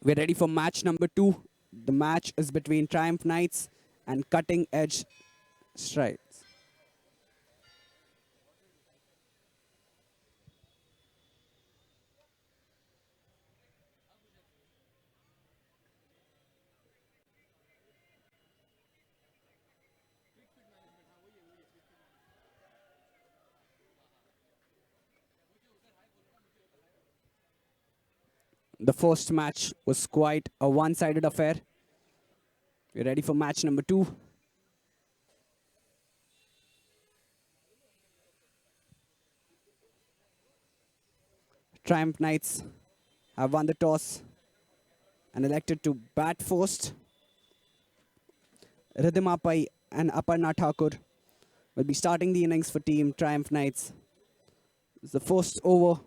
We're ready for match number 2. The match is between Triumph Knights and Cutting Edge Strides. The first match was quite a one-sided affair. We're ready for match number 2. Triumph Knights have won the toss and elected to bat first. Ridhima Pai and Aparna Thakur will be starting the innings for team Triumph Knights. It's the first over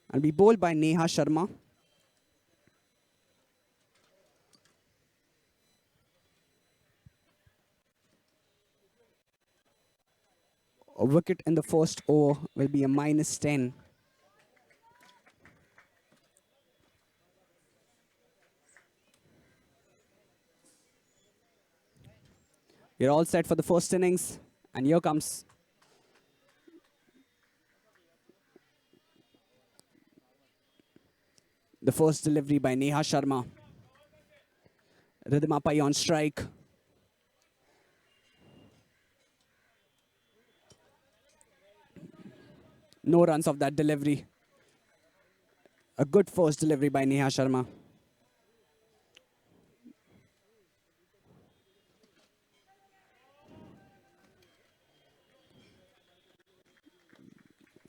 and be bowled by Neha Sharma. A wicket in the first over will be a -10. We're all set for the first innings, and here comes the first delivery by Neha Sharma. Ridhima Pai on strike. No runs of that delivery. A good first delivery by Neha Sharma.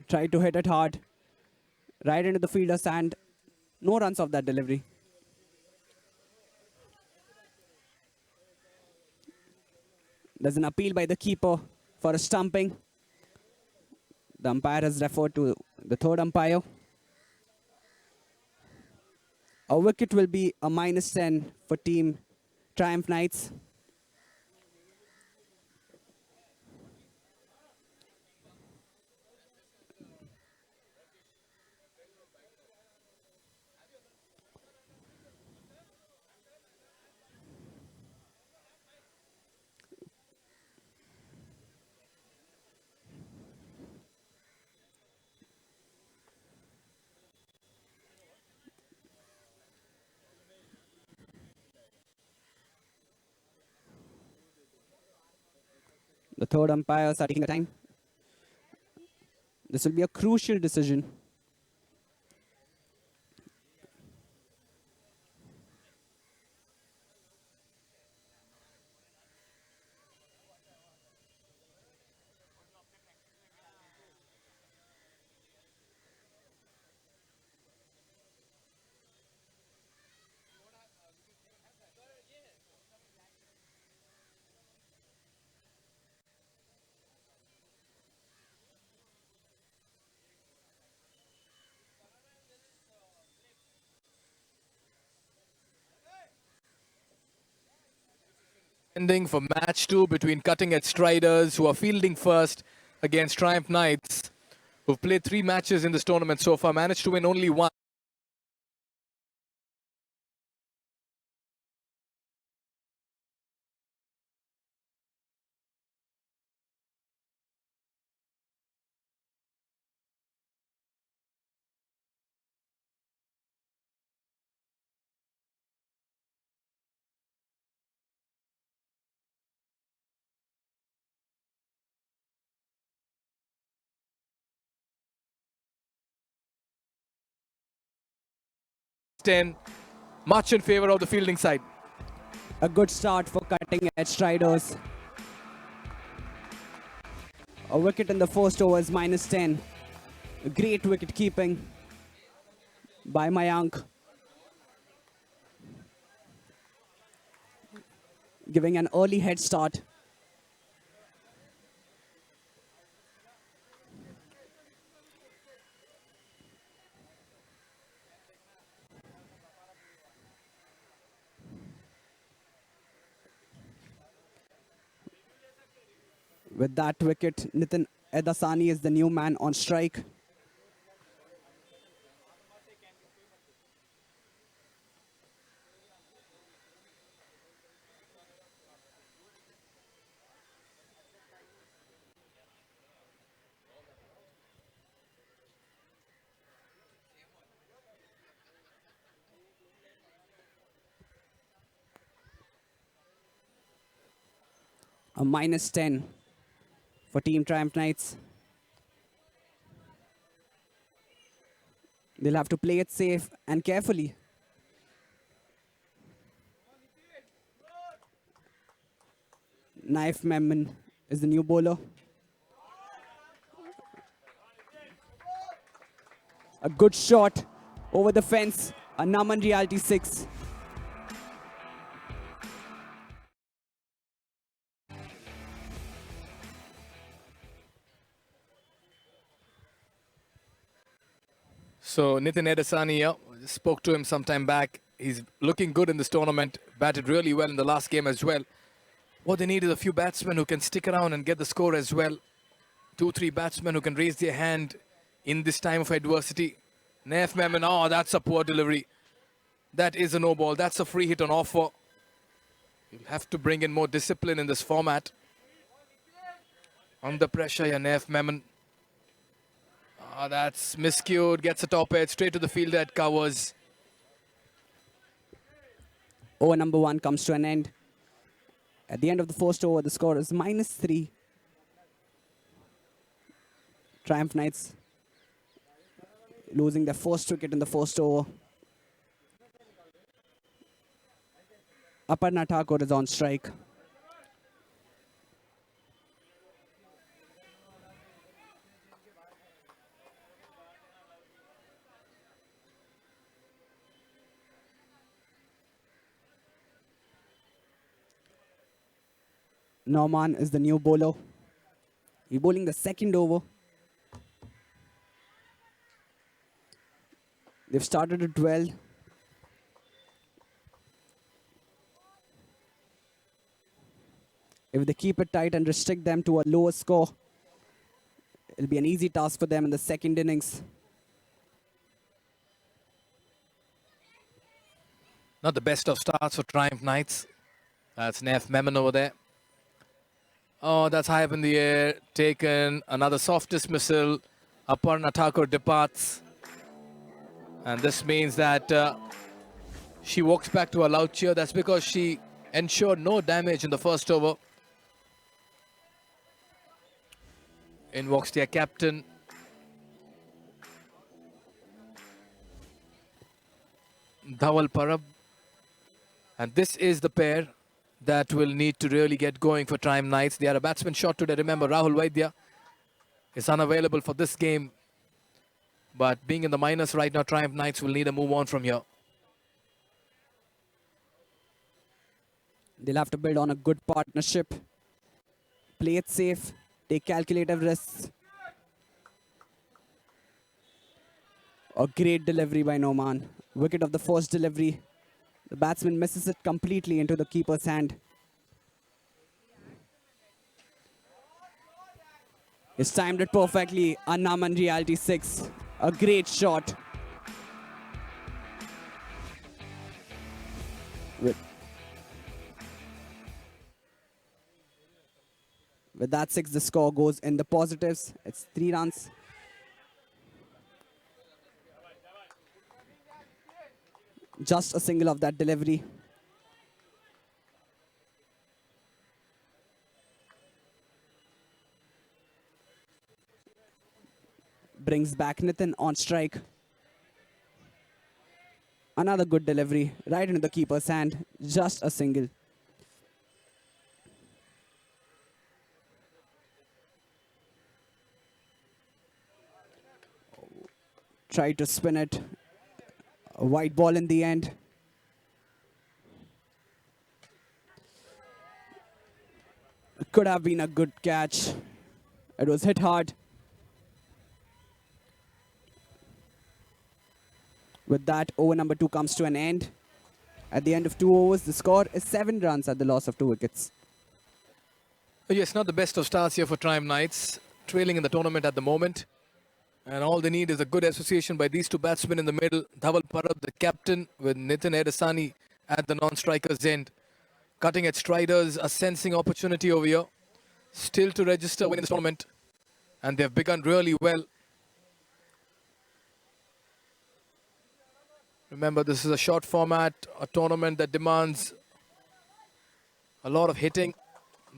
Tried to hit it hard. Right into the fielder's hand. No runs of that delivery. There's an appeal by the keeper for a stumping. The umpire has referred to the third umpire. A wicket will be a -10 for team Triumph Knights. The third umpires are taking the time. This will be a crucial decision. Ending for match 2 between Cutting Edge Striders, who are fielding first, against Triumph Knights, who've played 3 matches in this tournament so far, managed to win only 1. Much in favor of the fielding side. A good start for Cutting Edge Striders. A wicket in the first over is -10. Great wicket keeping by Mayank. Giving an early head start. With that wicket, Nitin Edasani is the new man on strike. A -10 for Team Triumph Knights. They'll have to play it safe and carefully. Knife Memon is the new bowler. A good shot over the fence. A Naman Reality 6. So Nitin Edasani here, spoke to him some time back. He's looking good in this tournament, batted really well in the last game as well. What they need is a few batsmen who can stick around and get the score as well. 2-3 batsmen who can raise their hand in this time of adversity. Naif Memon, oh, that's a poor delivery. That is a no ball. That's a free hit on offer. You'll have to bring in more discipline in this format. Under pressure, yeah, Naif Memon. Oh, that's miscued. Gets a top edge straight to the fielder at covers. Over number 1 comes to an end. At the end of the first over, the score is -3. Triumph Knights losing their first wicket in the first over. Aparna Thakur is on strike. Norman is the new bowler. He's bowling the second over. They've started it well. If they keep it tight and restrict them to a lower score, it'll be an easy task for them in the second innings. Not the best of starts for Triumph Knights. That's Naif Memon over there. Oh, that's high up in the air. Taken. Another soft dismissal. Aparna Thakur departs. And this means that she walks back to a loud cheer. That's because she ensured no damage in the first over. In walks their captain. Dhawal Parab. And this is the pair that will need to really get going for Triumph Knights. They are a batsman short today. Remember, Rahul Vaidya is unavailable for this game. But being in the minus right now, Triumph Knights will need a move on from here. They'll have to build on a good partnership. Play it safe. Take calculative risks. A great delivery by Noman. Wicket of the first delivery. The batsman misses it completely into the keeper's hand. He's timed it perfectly. Naman Reality 6. A great shot. With that 6, the score goes in the positives. It's 3 runs. Just a single of that delivery. Brings back Nitin on strike. Another good delivery right into the keeper's hand. Just a single. Tried to spin it. A white ball in the end. It could have been a good catch. It was hit hard. With that, over number 2 comes to an end. At the end of 2 overs, the score is 7 runs at the loss of 2 wickets. Yes, not the best of starts here for Triumph Knights. Trailing in the tournament at the moment. And all they need is a good association by these 2 batsmen in the middle. Dhawal Parab, the captain, with Nitin Edasani at the non-striker's end. Cutting at Striders, a sensing opportunity over here. Still to register win in this tournament. And they've begun really well. Remember, this is a short format, a tournament that demands a lot of hitting.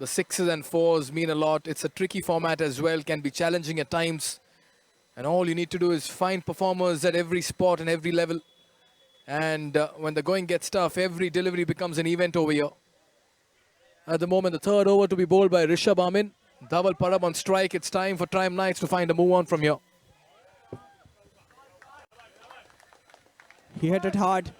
The sixes and fours mean a lot. It's a tricky format as well, can be challenging at times. And all you need to do is find performers at every spot and every level. And when the going gets tough, every delivery becomes an event over here. At the moment, the third over to be bowled by Rishabh Amin. Dhaval Parab on strike. It's time for Triumph Knights to find a move on from here. He hit it hard.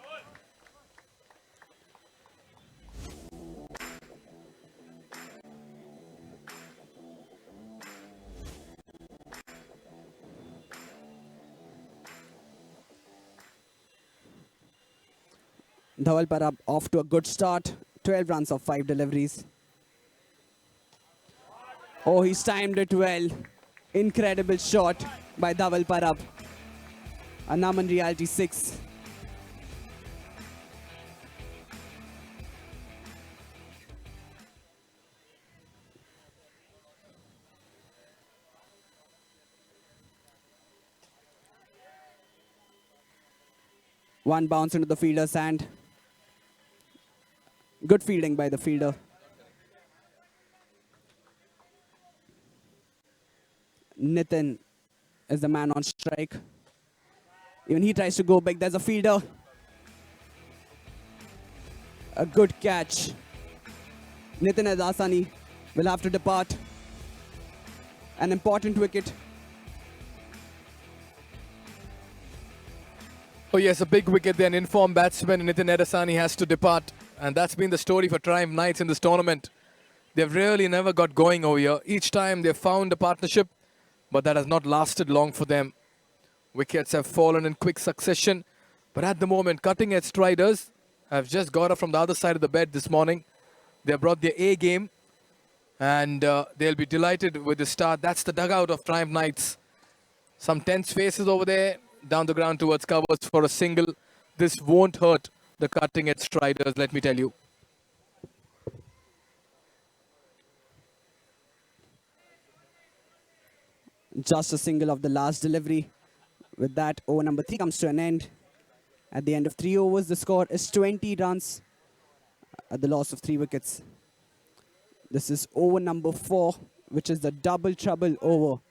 Dhawal Parab off to a good start. 12 runs of 5 deliveries. Oh, he's timed it well. Incredible shot by Dhawal Parab. A Naman Reality 6. One bounce into the fielder's hand. Good fielding by the fielder. Nitin is the man on strike. Even he tries to go big. There's a fielder. A good catch. Nitin Adasani will have to depart. An important wicket. Oh yes, a big wicket there. An informed batsman, Nitin Edasani, has to depart. And that's been the story for Triumph Knights in this tournament. They've really never got going over here. Each time they've found a partnership, but that has not lasted long for them. Wickets have fallen in quick succession. But at the moment, cutting-edge striders have just got up from the other side of the bed this morning. They have brought their A game. And they'll be delighted with the start. That's the dugout of Triumph Knights. Some tense faces over there. Down the ground towards covers for a single. This won't hurt the cutting-edge striders, let me tell you. Just a single of the last delivery. With that, over number 3 comes to an end. At the end of 3 overs, the score is 20 runs at the loss of 3 wickets. This is over number 4, which is the double trouble over.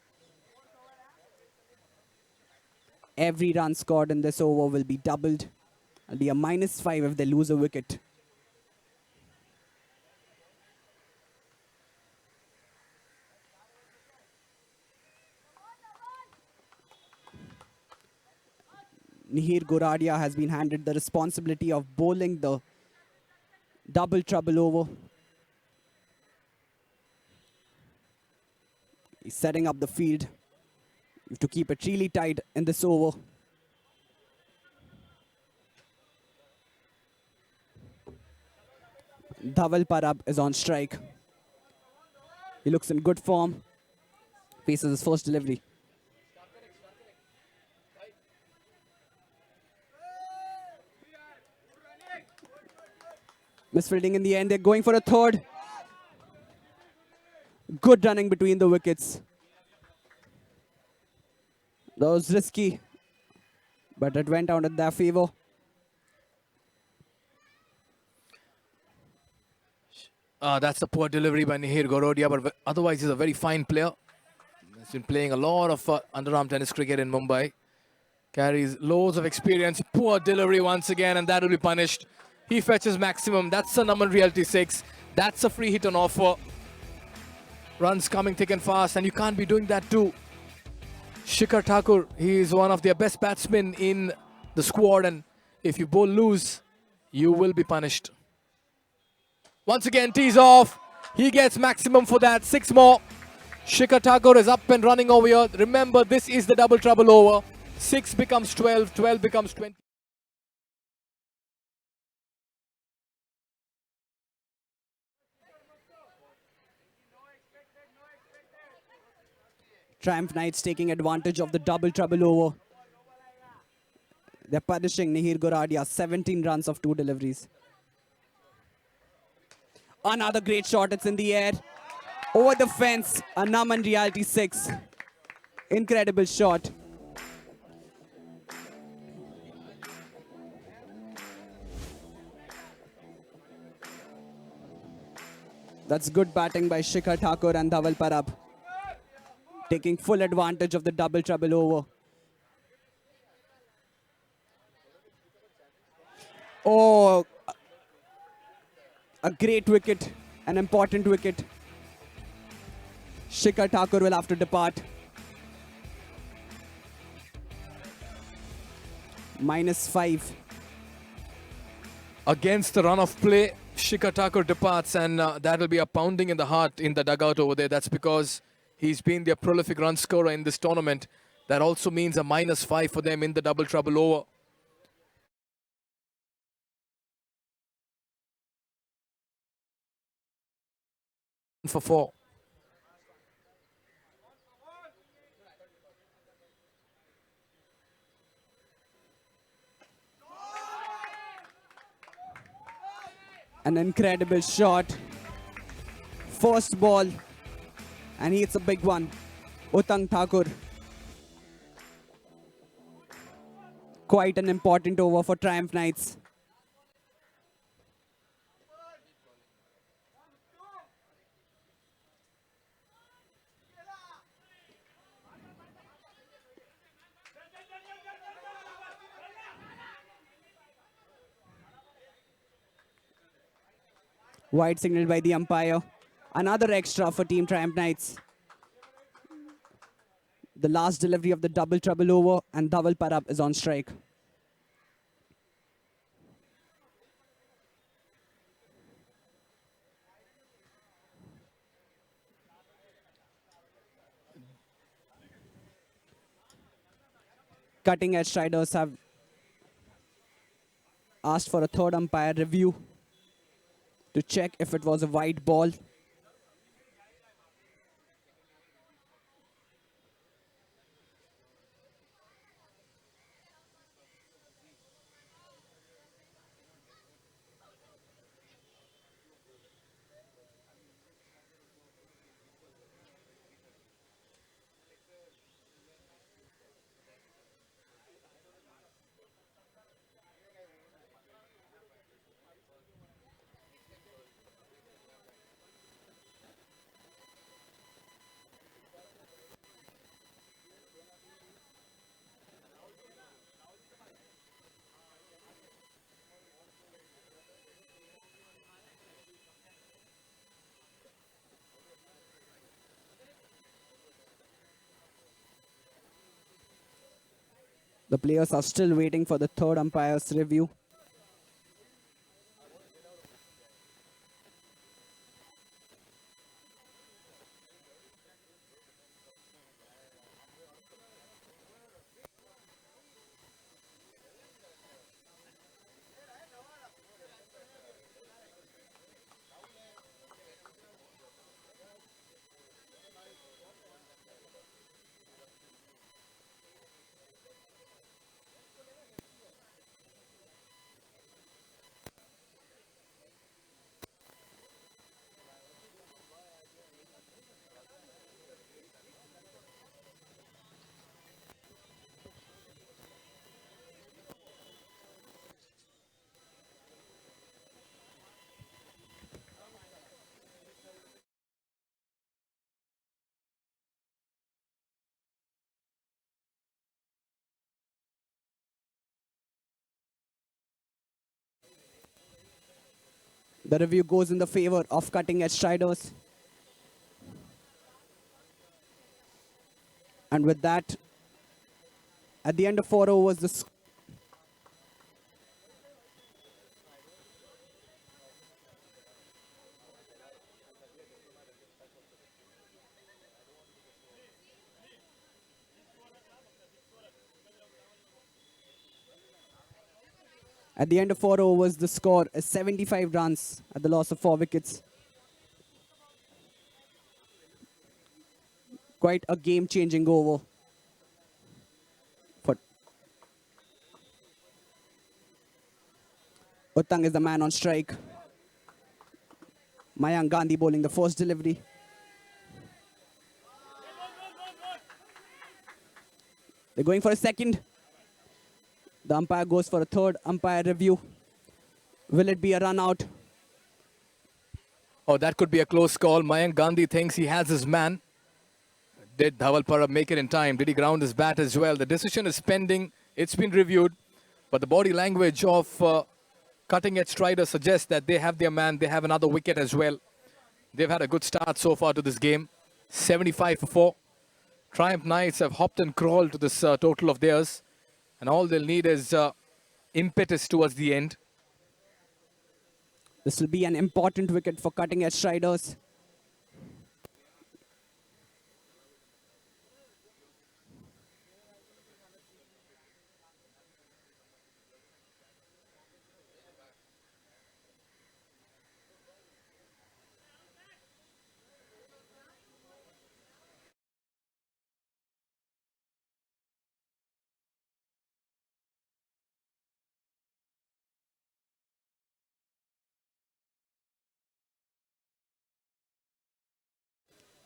Every run scored in this over will be doubled. It'll be a -5 if they lose a wicket. Nihir Goradia has been handed the responsibility of bowling the double trouble over. He's setting up the field. You have to keep it really tight in this over. Dhaval Parab is on strike. He looks in good form. Faces his first delivery. Misfielding in the end. They're going for a third. Good running between the wickets. That was risky, but it went out in their favor. That's the poor delivery by Nihir Gorodia, but otherwise he's a very fine player. He's been playing a lot of underarm tennis cricket in Mumbai. Carries loads of experience. Poor delivery once again, and that will be punished. He fetches maximum. That's a Naman Reality 6. That's a free hit on offer. Runs coming thick and fast, and you can't be doing that too. Shikhar Thakur, he is one of their best batsmen in the squad, and if you bowl loose, you will be punished. Once again, tees off. He gets maximum for that. 6 more. Shikhar Thakur is up and running over here. Remember, this is the double trouble over. 6 becomes 12, 12 becomes 20. Triumph Knights taking advantage of the double trouble over. They're punishing Nihir Goradia. 17 runs of 2 deliveries. Another great shot. It's in the air. Over the fence. A Naman Reality 6. Incredible shot. That's good batting by Shikhar Thakur and Dhaval Parab, taking full advantage of the double trouble over. Oh, a great wicket, an important wicket. Shikhar Thakur will have to depart. -5. Against the run of play, Shikhar Thakur departs, and that will be a pounding in the heart in the dugout over there. That's because he's been their prolific run scorer in this tournament. That also means a -5 for them in the double trouble over. For 4. An incredible shot. First ball, and he hits a big one. Utang Thakur. Quite an important over for Triumph Knights. Wide signal by the umpire. Another extra for Team Triumph Knights. The last delivery of the double trouble over, and Dhaval Parab is on strike. Cutting edge Striders have asked for a third umpire review to check if it was a wide ball. The players are still waiting for the third umpire's review. The review goes in the favor of cutting edge Striders. And with that, at the end of 4 overs, the score is 75 runs at the loss of 4 wickets. Quite a game-changing over. For Uttang is the man on strike. Mayank Gandhi bowling the first delivery. They're going for a second. The umpire goes for a third umpire review. Will it be a run out? Oh, that could be a close call. Mayank Gandhi thinks he has his man. Did Dhawal Parab make it in time? Did he ground his bat as well? The decision is pending. It's been reviewed. But the body language of cutting-edge strider suggests that they have their man. They have another wicket as well. They've had a good start so far to this game. 75 for 4. Triumph Knights have hopped and crawled to this total of theirs. And all they'll need is impetus towards the end. This will be an important wicket for cutting-edge striders.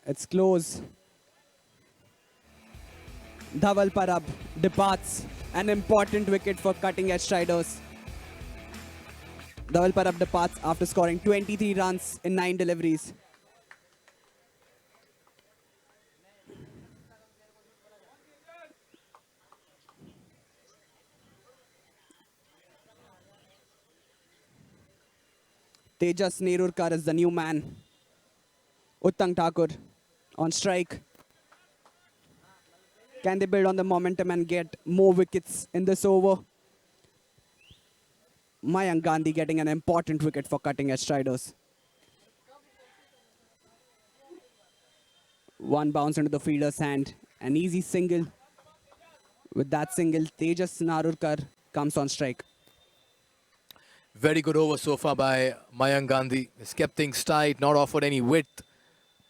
It's close. Dhawal Parab departs. An important wicket for cutting-edge striders. Dhawal Parab departs after scoring 23 runs in 9 deliveries. Tejas Nerurkar is the new man. Uttang Thakur on strike. Can they build on the momentum and get more wickets in this over? Mayank Gandhi getting an important wicket for cutting-edge striders. One bounce into the fielder's hand. An easy single. With that single, Tejas Nerurkar comes on strike. Very good over so far by Mayank Gandhi. He's kept things tight, not offered any width.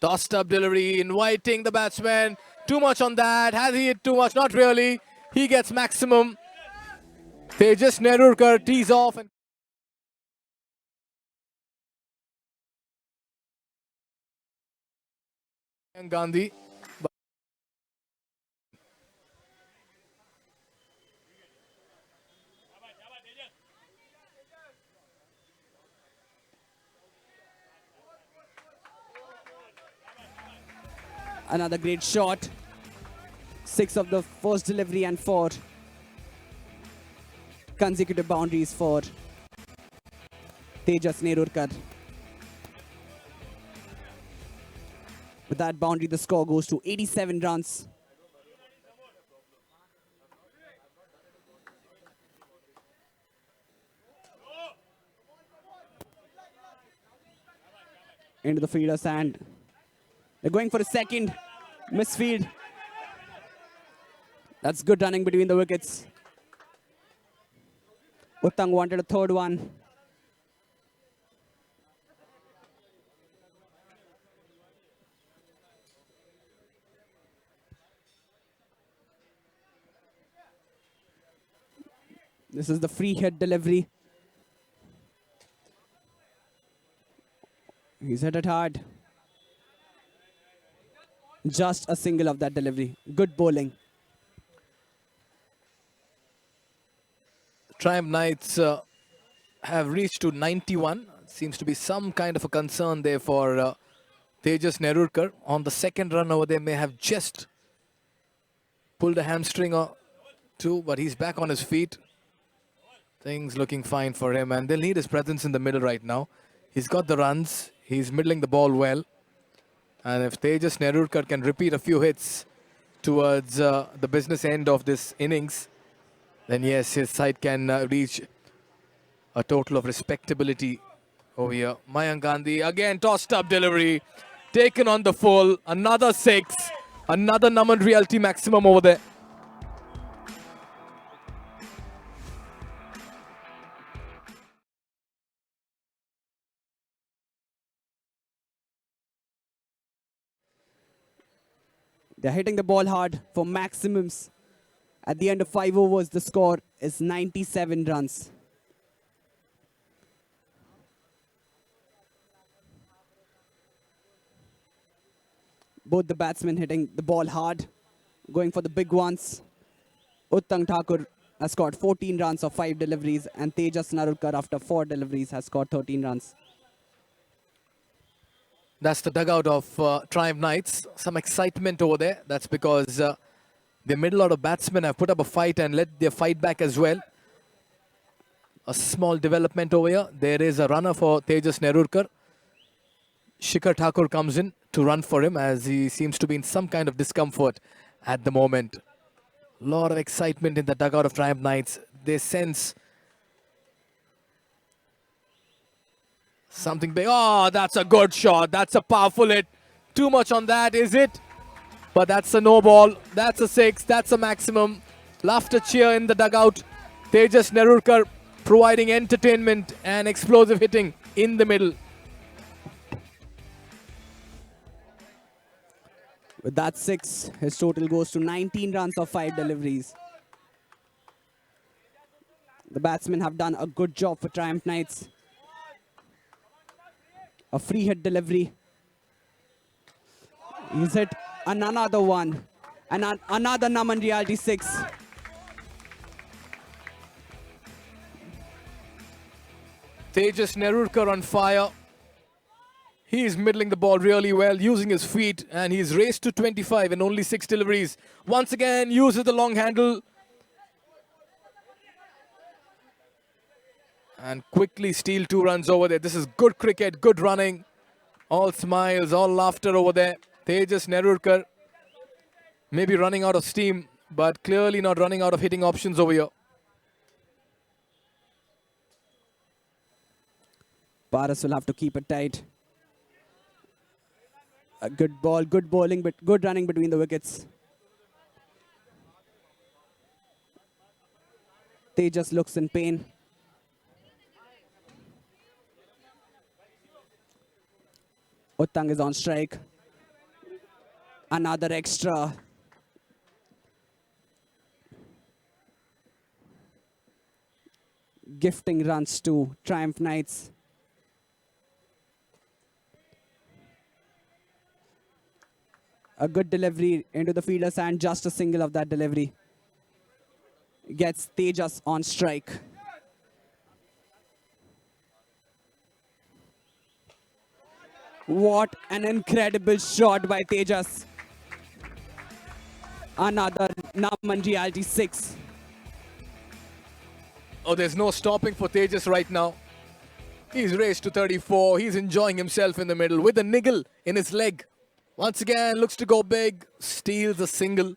Tossed up delivery, inviting the batsman. Too much on that. Has he hit too much? Not really. He gets maximum. Tejas Nerurkar tees off. And Mayank Gandhi. Another great shot. 6 of the first delivery and 4 consecutive boundaries for Tejas Nerurkar. With that boundary, the score goes to 87 runs. Into the fielder's hand. They're going for a second. Misfield. That's good running between the wickets. Uttang wanted a third one. This is the free hit delivery. He's hit it hard. Just a single of that delivery. Good bowling. Triumph Knights have reached to 91. Seems to be some kind of a concern there for Tejas Nerurkar. On the second run over, they may have just pulled a hamstring or two, but he's back on his feet. Things looking fine for him, and they'll need his presence in the middle right now. He's got the runs. He's middling the ball well. And if Tejas Nerurkar can repeat a few hits towards the business end of this innings, then yes, his side can reach a total of respectability over here. Mayank Gandhi, again tossed up delivery, taken on the full, another 6, another Naman Realty maximum over there. They're hitting the ball hard for maximums. At the end of 5 overs, the score is 97 runs. Both the batsmen hitting the ball hard, going for the big ones. Uttang Thakur has scored 14 runs of 5 deliveries, and Tejas Nerurkar, after 4 deliveries, has scored 13 runs. That's the dugout of Triumph Knights. Some excitement over there. That's because the middle order batsmen have put up a fight and let their fight back as well. A small development over here. There is a runner for Tejas Nerurkar. Shikhar Thakur comes in to run for him as he seems to be in some kind of discomfort at the moment. A lot of excitement in the dugout of Triumph Knights. They sense something big. Oh, that's a good shot. That's a powerful hit. Too much on that, is it? But that's a no ball. That's a 6. That's a maximum. Laughter cheer in the dugout. Tejas Nerurkar providing entertainment and explosive hitting in the middle. With that 6, his total goes to 19 runs of 5 deliveries. The batsmen have done a good job for Triumph Knights. A free hit delivery. He's hit another one. And another Naman Reality 6. Tejas Nerurkar on fire. He's middling the ball really well, using his feet, and he's raced to 25 in only 6 deliveries. Once again, uses the long handle. And quickly steal 2 runs over there. This is good cricket, good running. All smiles, all laughter over there. Tejas Nerurkar maybe running out of steam, but clearly not running out of hitting options over here. Paras will have to keep it tight. A good ball, good bowling, but good running between the wickets. Tejas looks in pain. Uttang is on strike. Another extra. Gifting runs to Triumph Knights. A good delivery into the fielder's hand, just a single of that delivery. Gets Tejas on strike. What an incredible shot by Tejas. Another Naman Reality 6. Oh, there's no stopping for Tejas right now. He's raced to 34. He's enjoying himself in the middle with a niggle in his leg. Once again, looks to go big. Steals a single.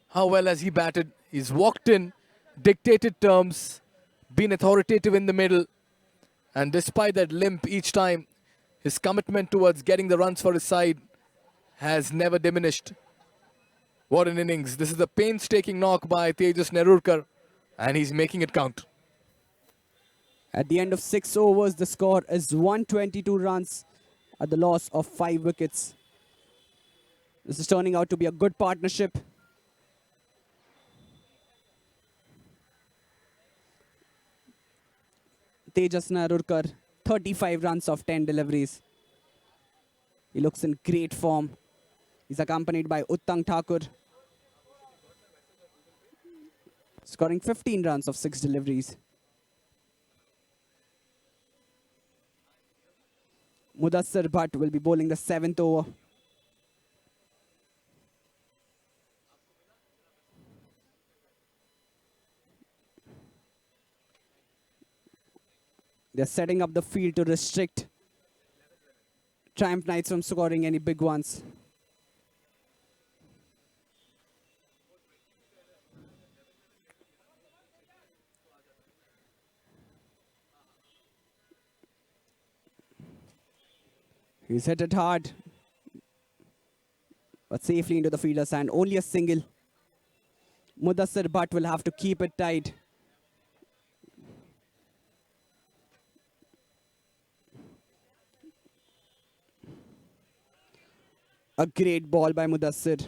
How well has he batted? He's walked in, dictated terms, been authoritative in the middle. And despite that limp each time, his commitment towards getting the runs for his side has never diminished. What an innings. This is a painstaking knock by Tejas Nerurkar, and he's making it count. At the end of 6 overs, the score is 122 runs at the loss of 5 wickets. This is turning out to be a good partnership. Tejas Nerurkar, 35 runs of 10 deliveries. He looks in great form. He's accompanied by Uttang Thakur, scoring 15 runs of 6 deliveries. Mudassir Bhatt will be bowling the 7th over. They're setting up the field to restrict Triumph Knights from scoring any big ones. He's hit it hard, but safely into the fielder's hand. Only a single. Mudassir Bhatt will have to keep it tight. A great ball by Mudassir.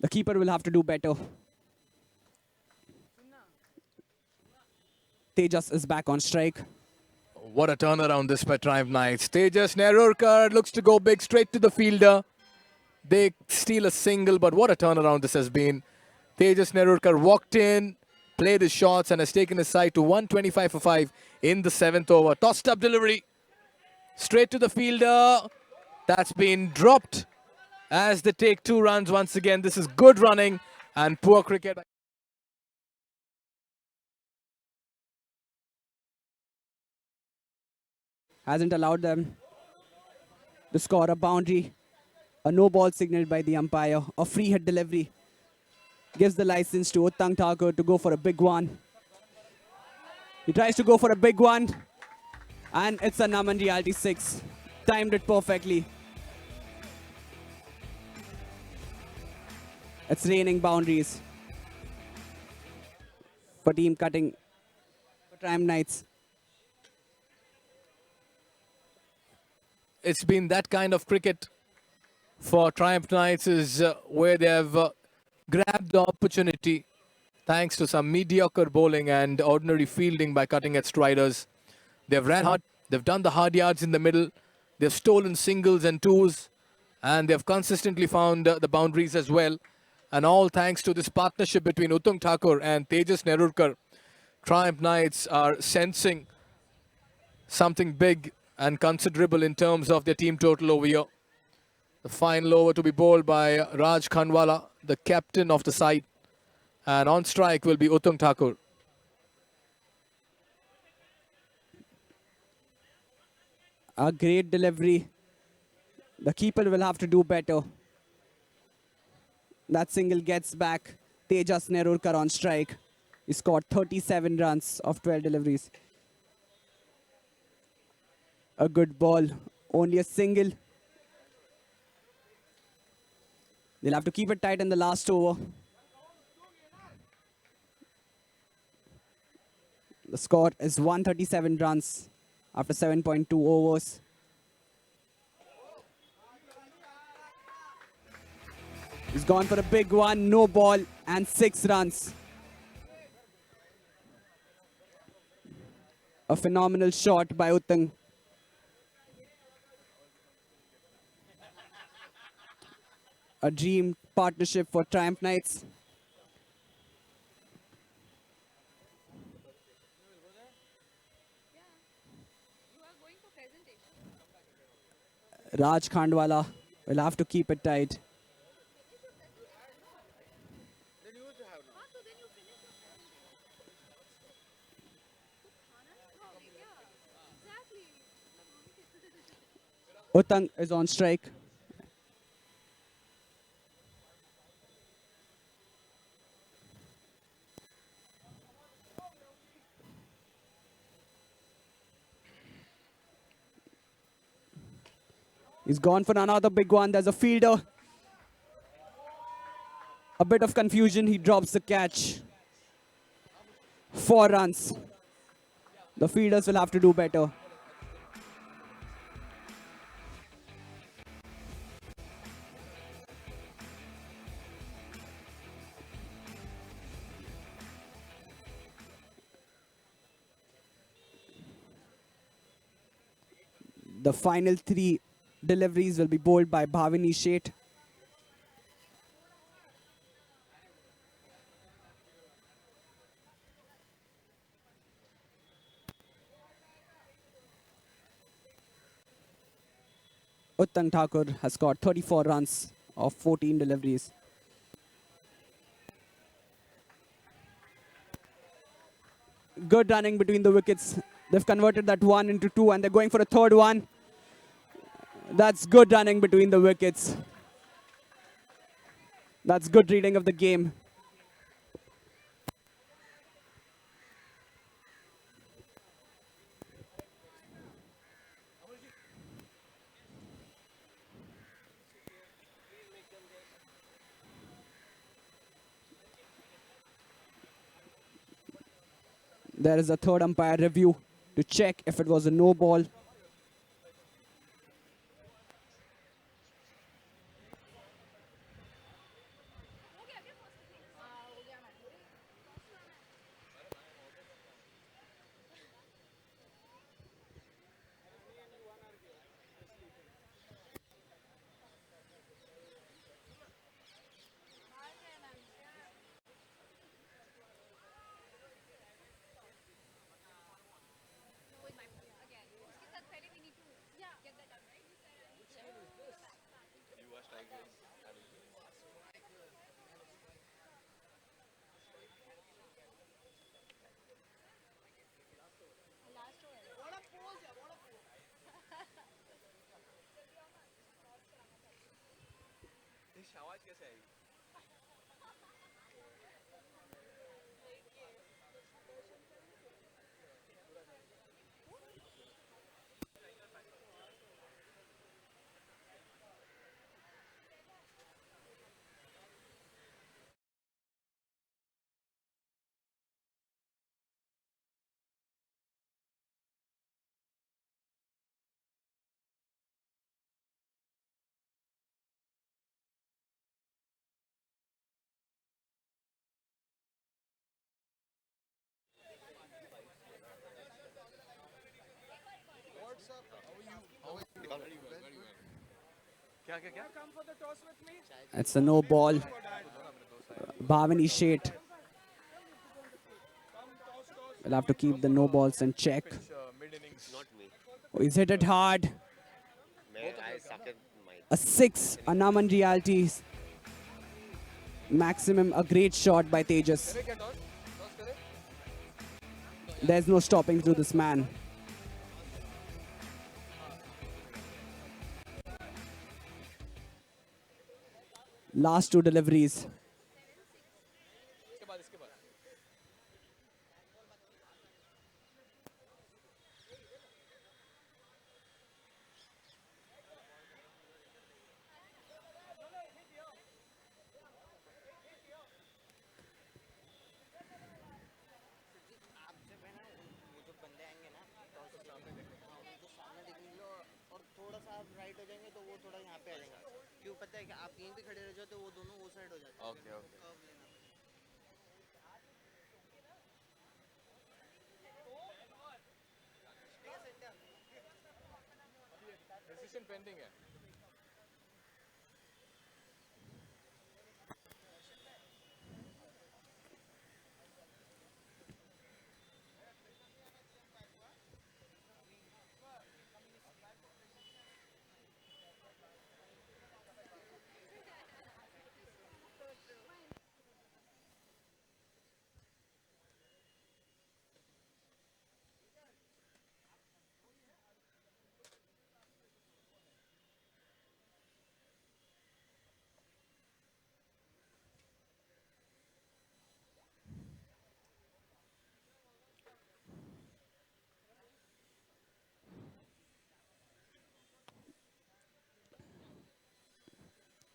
The keeper will have to do better. Tejas is back on strike. What a turnaround this by Triumph Knights. Tejas Nerurkar looks to go big straight to the fielder. They steal a single, but what a turnaround this has been. Tejas Nerurkar walked in, played his shots, and has taken his side to 125 for 5 in the 7th over. Tossed up delivery. Straight to the fielder. That's been dropped as they take 2 runs once again. This is good running and poor cricket. Hasn't allowed them to score a boundary. A no ball signaled by the umpire. A free hit delivery gives the license to Uttang Thakur to go for a big one. He tries to go for a big one. And it's a Naman Reality 6. Timed it perfectly. It's raining boundaries for team cutting for Triumph Knights. It's been that kind of cricket for Triumph Knights is where they have grabbed the opportunity thanks to some mediocre bowling and ordinary fielding by cutting at striders. They've ran hard, they've done the hard yards in the middle, they've stolen singles and twos, and they've consistently found the boundaries as well. And all thanks to this partnership between Uttung Thakur and Tejas Nerurkar. Triumph Knights are sensing something big and considerable in terms of their team total over here. The final over to be bowled by Raj Khanwala, the captain of the side. And on strike will be Uttung Thakur. A great delivery. The keeper will have to do better. That single gets back Tejas Nerurkar on strike. He scored 37 runs of 12 deliveries. A good ball. Only a single. They'll have to keep it tight in the last over. The score is 137 runs after 7.2 overs. He's gone for a big one, no ball, and 6 runs. A phenomenal shot by Uttung. A dream partnership for Triumph Knights. Raj Khandwala will have to keep it tight. Uttung is on strike. He's gone for another big one. There's a fielder. A bit of confusion. He drops the catch. 4 runs. The fielders will have to do better. The final 3 deliveries will be bowled by Bhavini Sheth. Uttam Thakur has scored 34 runs of 14 deliveries. Good running between the wickets. They've converted that one into 2 and they're going for a third one. That's good running between the wickets. That's good reading of the game. There is a third umpire review to check if it was a no ball. It's a no ball. Bhavani Sheth will have to keep the no balls in check. Oh, he's hit it hard. A six. Anaman Realities. Maximum. A great shot by Tejas. There's no stopping through this man. Last two deliveries.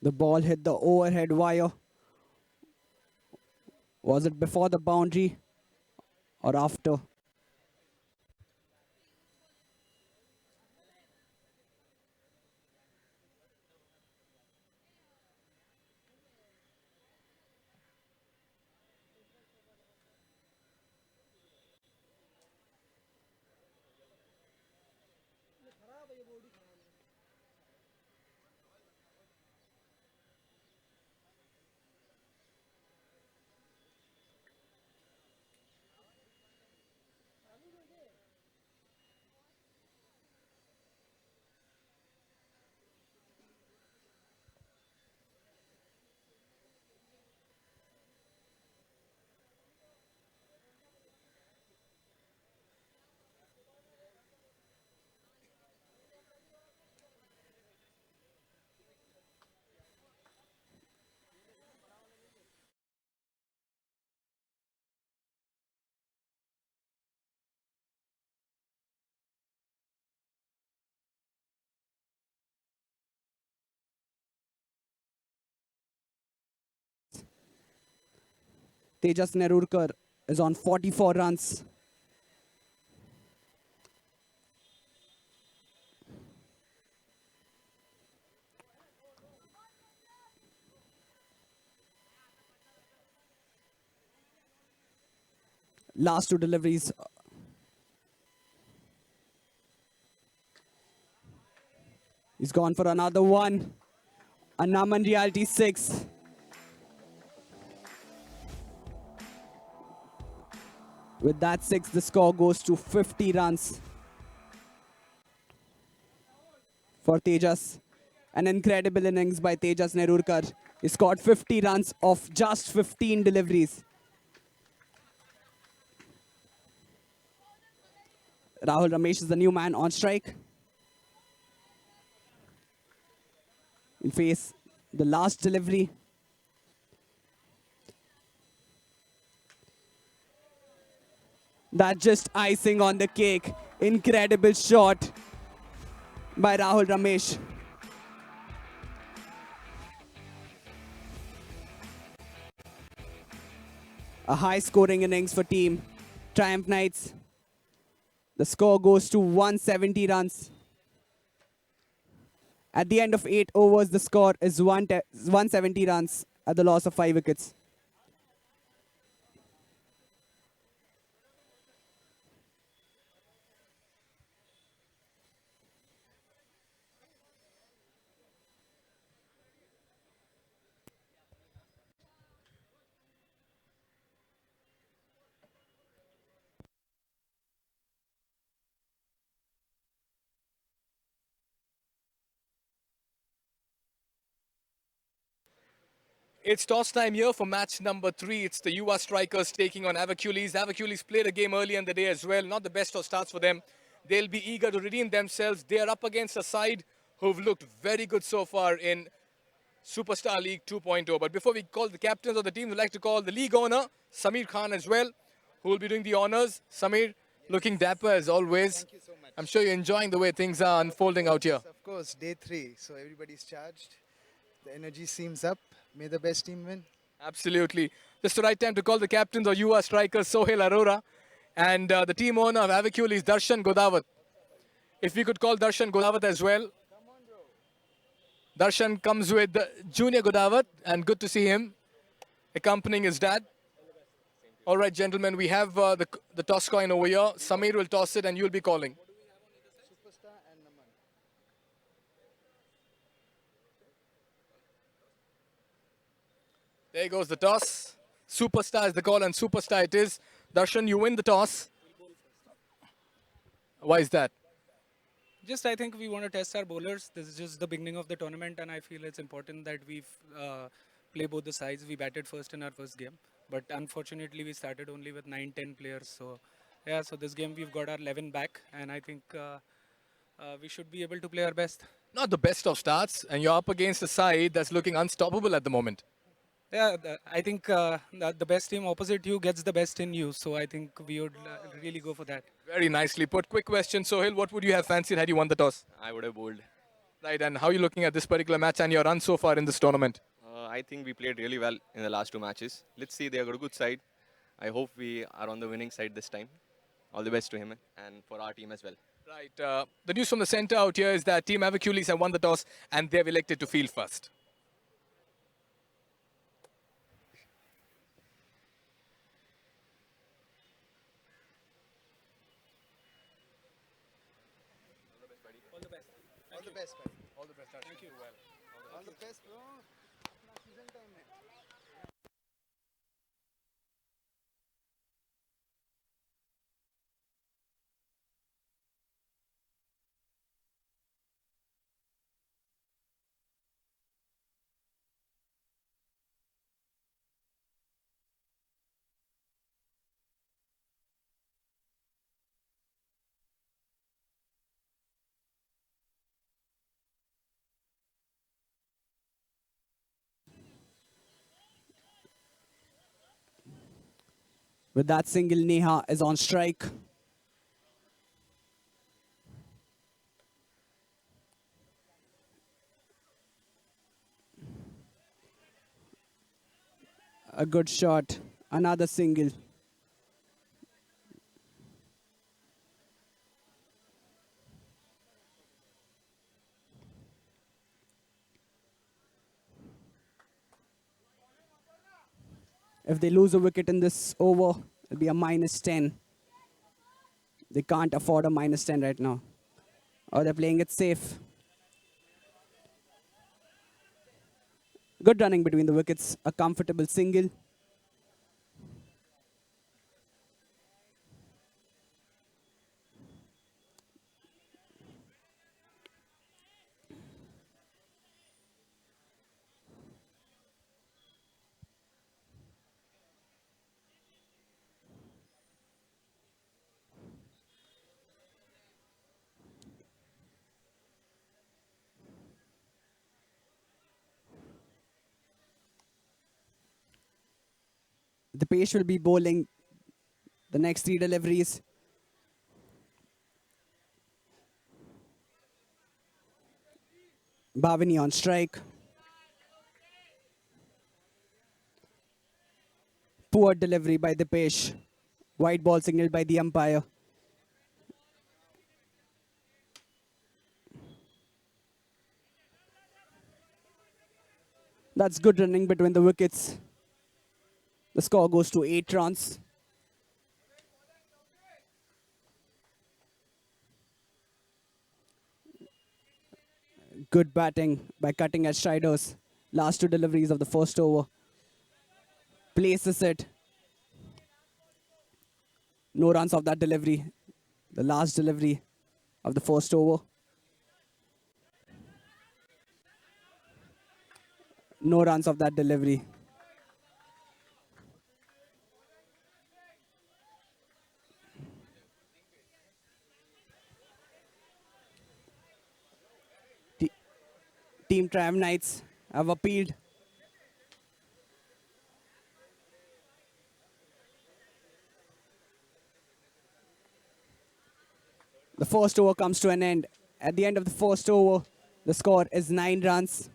The ball hit the overhead wire. Was it before the boundary or after? Tejas Nerurkar is on 44 runs. Last two deliveries. He's gone for another one. A Naman Reality 6. With that 6, the score goes to 50 runs for Tejas. An incredible innings by Tejas Nerurkar. He scored 50 runs off just 15 deliveries. Rahul Ramesh is the new man on strike. He'll face The last delivery. That just icing on the cake. Incredible shot by Rahul Ramesh. A high scoring innings for team Triumph Knights. The score goes to 170 runs. At the end of 8 overs, the score is 170 runs at the loss of 5 wickets. It's toss time here for match number 3. It's the UR Strikers taking on Avacules. Avacules played a game earlier in the day as well. Not the best of starts for them. They'll be eager to redeem themselves. They are up against a side who've looked very good so far in Superstar League 2.0. But before we call the captains of the team, we'd like to call the league owner, Samir Khan, as well, who will be doing the honors. Samir, looking dapper as always. Thank you so much. I'm sure you're enjoying the way things are unfolding out here. Of course, day 3, so everybody's charged. The energy seems up. May the best team win. Absolutely. Just the right time to call the captains of UR Strikers, Sohail Arora, and the team owner of Avicule is Darshan Godawat. If we could call Darshan Godawat as well. Darshan comes with Junior Godawat, and good to see him accompanying his dad. All right, gentlemen, we have the toss coin over here. Samir will toss it, and you'll be calling. Superstar and Naman. There goes the toss. Superstar is the call, and Superstar it is. Darshan, you win the toss. Why is that? Just I think we want to test our bowlers. This is just the beginning of the tournament, and I feel it's important that we play both the sides. We batted first in our first game, but unfortunately we started only with 9-10 players. So yeah, so this game we've got our 11 back, and I think we should be able to play our best. Not the best of starts, and you're up against a side that's looking unstoppable at the moment. Yeah, I think the best team opposite you gets the best in you. So I think we would really go for that. Very nicely put. Quick question, Sohail. What would you have fancied had you won the toss? I would have bowled. Right, and how are you looking at this particular match and your run so far in this tournament? I think we played really well in the last 2 matches. Let's see, they have got a good side. I hope we are on the winning side this time. All the best to him and for our team as well. Right, the news from the centre out here is that Team Avacules have won the toss and they've elected to field first. All the best, buddy. All the best. Thank you. Well. All the best, bro. अपना season time है. With that single, Neha is on strike. A good shot. Another single. If they lose a wicket in this over, it'll be a -10. They can't afford a -10 right now. Or they're playing it safe. Good running between the wickets. A comfortable single. The pace will be bowling the next 3 deliveries. Bhavini on strike. Poor delivery by Dipesh. White ball signaled by the umpire. That's good running between the wickets. The score goes to 8 runs. Good batting by cutting edge Striders. Last 2 deliveries of the first over. Places it. No runs of that delivery. The last delivery of the first over. No runs of that delivery. T- Team Triumph Knights have appealed. The first over comes to an end. At the end of the first over, the score is 9 runs.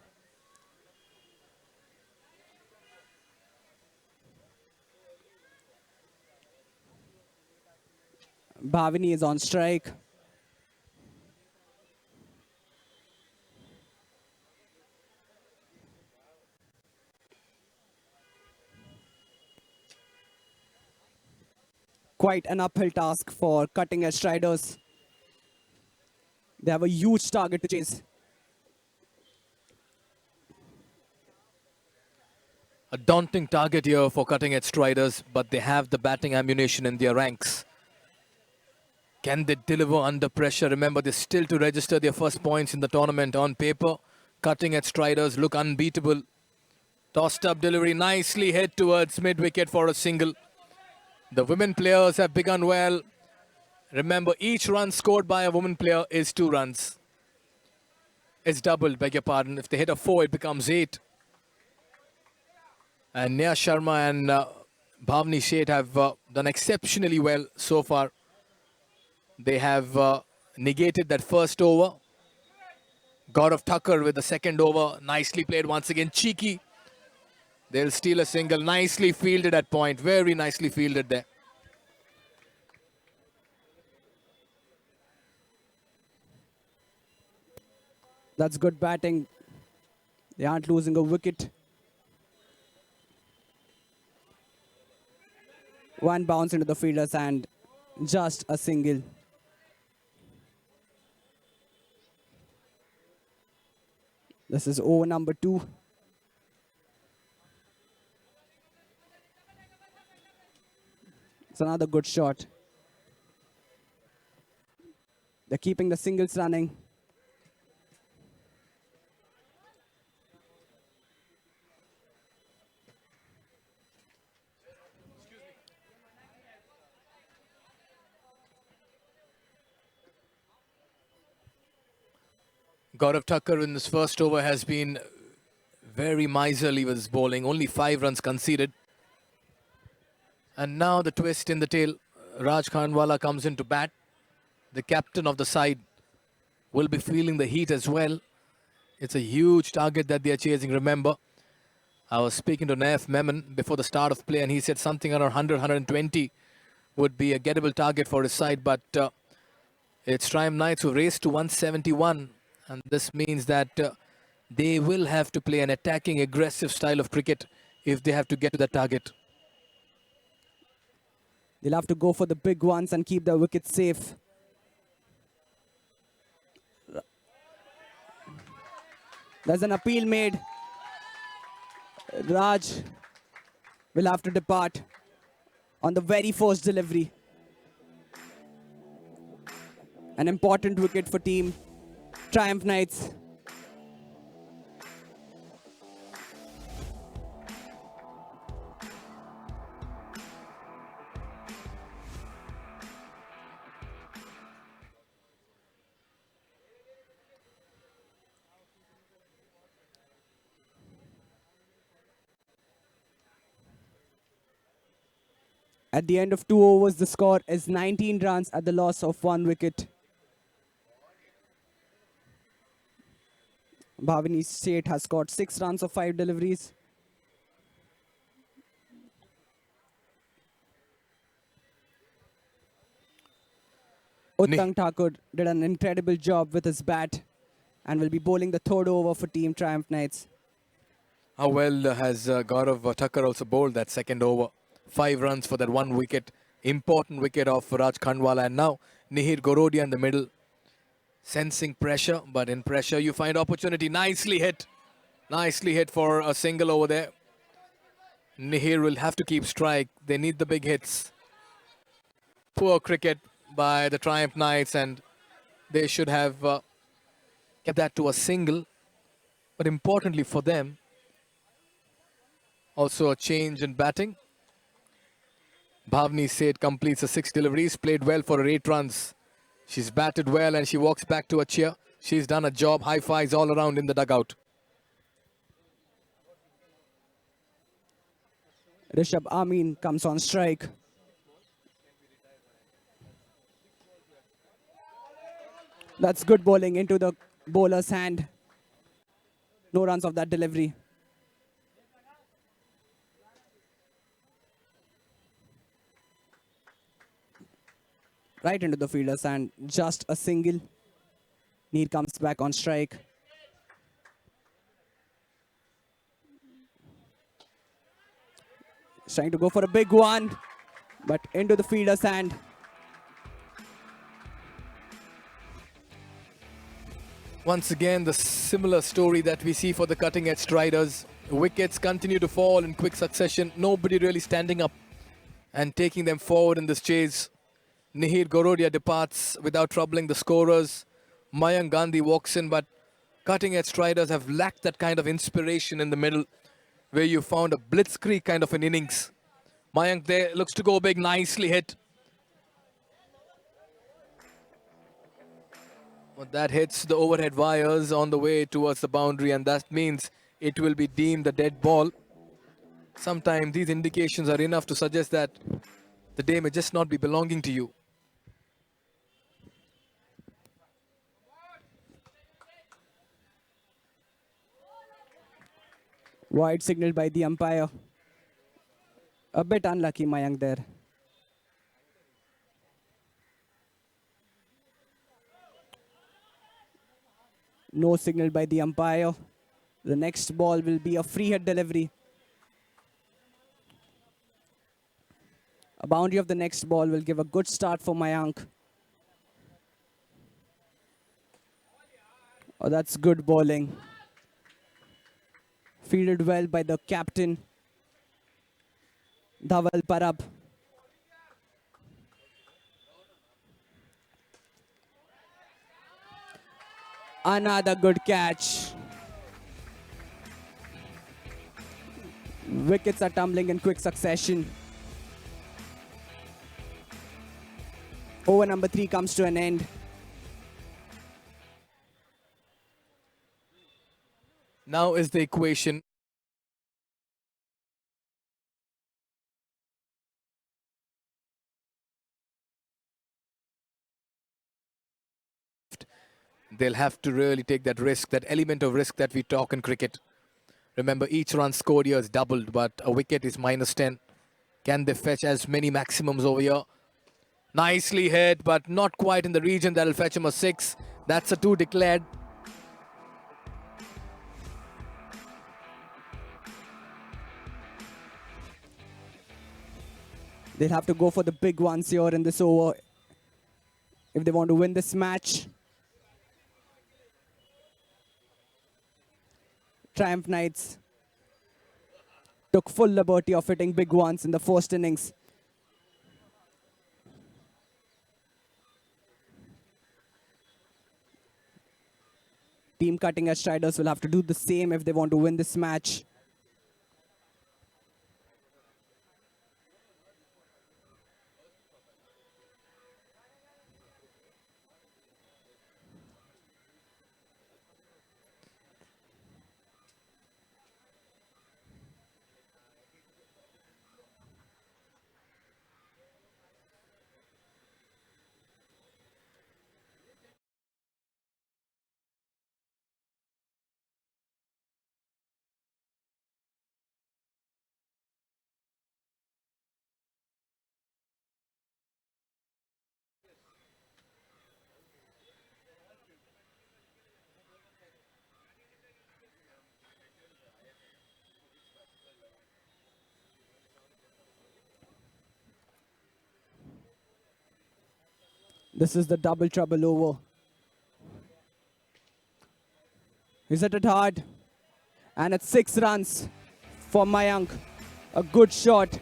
Bhavini is on strike. Quite an uphill task for cutting edge Striders. They have a huge target to chase. A daunting target here for cutting edge Striders, but they have the batting ammunition in their ranks. Can they deliver under pressure? Remember, they're still to register their first points in the tournament. On paper, cutting edge Striders look unbeatable. Tossed up delivery, nicely hit towards mid-wicket for a single. The women players have begun well. Remember, each run scored by a woman player is 2 runs. It's doubled, beg your pardon. If they hit a 4, it becomes 8. And Nia Sharma and Bhavni Sheth have done exceptionally well so far. They have negated that first over. Gaurav Thakur with the second over. Nicely played once again. Cheeky. They'll steal a single. Nicely fielded at point. Very nicely fielded there. That's good batting. They aren't losing a wicket. One bounce into the fielders and just a single. This is over number 2. It's another good shot. They're keeping the singles running. Gaurav Thakur in this first over has been very miserly with his bowling. Only 5 runs conceded. And now the twist in the tail. Raj Khanwala comes into bat. The captain of the side will be feeling the heat as well. It's a huge target that they are chasing. Remember, I was speaking to Naif Memon before the start of play, and he said something around 100, 120 would be a gettable target for his side. But it's Triumph Knights who raced to 171, and this means that they will have to play an attacking, aggressive style of cricket if they have to get to that target. They'll have to go for the big ones and keep their wickets safe. There's an appeal made. Raj will have to depart on the very first delivery. An important wicket for team Triumph Knights. At the end of 2 overs, the score is 19 runs at the loss of 1 wicket. Bhavani Seth has scored 6 runs of 5 deliveries. Uttang Thakur did an incredible job with his bat and will be bowling the third over for Team Triumph Knights. How well has Gaurav Thakur also bowled that second over? 5 runs for that 1 wicket. Important wicket of Raj Khandwala. And now Nihir Gorodia in the middle. Sensing pressure, but in pressure you find opportunity. Nicely hit. Nicely hit for a single over there. Nihir will have to keep strike. They need the big hits. Poor cricket by the Triumph Knights, and they should have kept that to a single. But importantly for them, also a change in batting. Bhavni Seth completes the 6 deliveries, played well for her 8 runs. She's batted well and she walks back to a chair. She's done a job. High fives all around in the dugout. Rishabh Amin comes on strike. That's good bowling into the bowler's hand. No runs of that delivery. Right into the fielder's hand. Just a single. Neer comes back on strike. He's trying to go for a big one, but into the fielder's hand. Once again, the similar story that we see for the cutting edge striders. Wickets continue to fall in quick succession. Nobody really standing up and taking them forward in this chase. Nihir Gorodia departs without troubling the scorers. Mayank Gandhi walks in, but cutting edge striders have lacked that kind of inspiration in the middle where you found a blitzkrieg kind of an innings. Mayank there looks to go big, nicely hit. But that hits the overhead wires on the way towards the boundary, and that means it will be deemed a dead ball. Sometimes these indications are enough to suggest that the day may just not be belonging to you. Wide signaled by the umpire. A bit unlucky, Mayank there. No signal by the umpire. The next ball will be a free hit delivery. A boundary of the next ball will give a good start for Mayank. Oh, that's good bowling. Fielded well by the captain, Dhaval Parab. Another good catch. Wickets are tumbling in quick succession. Over number 3 comes to an end. Now is the equation. They'll have to really take that risk, that element of risk that we talk in cricket. Remember, each run scored here is doubled, but a wicket is -10. Can they fetch as many maximums over here? Nicely hit, but not quite in the region that'll fetch him a 6. That's a 2 declared. They'll have to go for the big ones here in this over if they want to win this match. Triumph Knights took full liberty of hitting big ones in the first innings. Team Cutting Edge Striders will have to do the same if they want to win this match. This is the double trouble over. He's hit it hard. And it's 6 runs for Mayank. A good shot.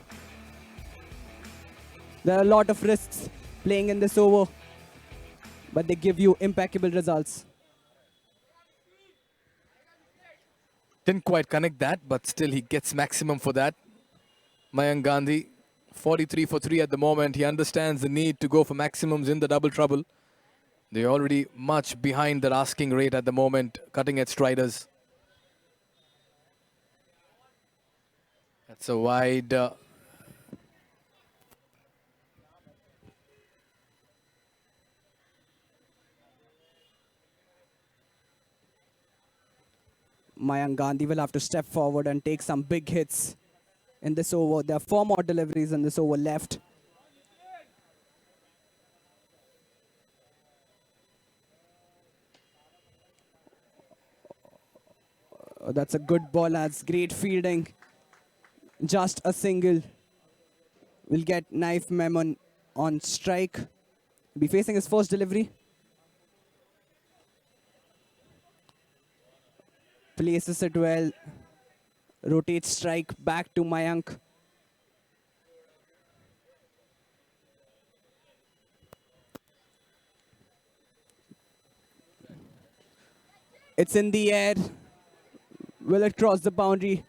There are a lot of risks playing in this over, but they give you impeccable results. Didn't quite connect that, but still he gets maximum for that. Mayank Gandhi, 43 for 3 at the moment. He understands the need to go for maximums in the double trouble. They're already much behind their asking rate at the moment, cutting edge striders. That's a wide. Mayank Gandhi will have to step forward and take some big hits in this over. There are 4 more deliveries in this over left. That's a good ball, lads. Great fielding. Just a single. Will get Naif Memon on strike. Be facing his first delivery. Places it well. Rotates strike back to Mayank. It's in the air. Will it cross the boundary?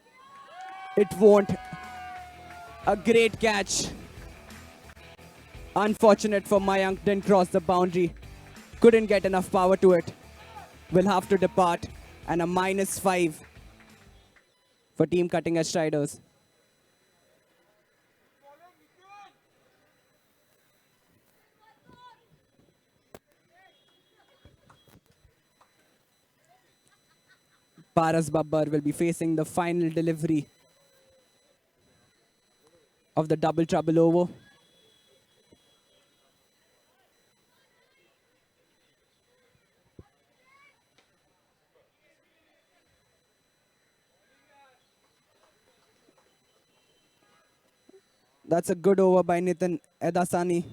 It won't. A great catch. Unfortunate for Mayank, didn't cross the boundary. Couldn't get enough power to it. Will have to depart. And a -5 for Team Cutting Edge Striders. Paras Babbar will be facing the final delivery of the double trouble over. That's a good over by Nitin Edasani.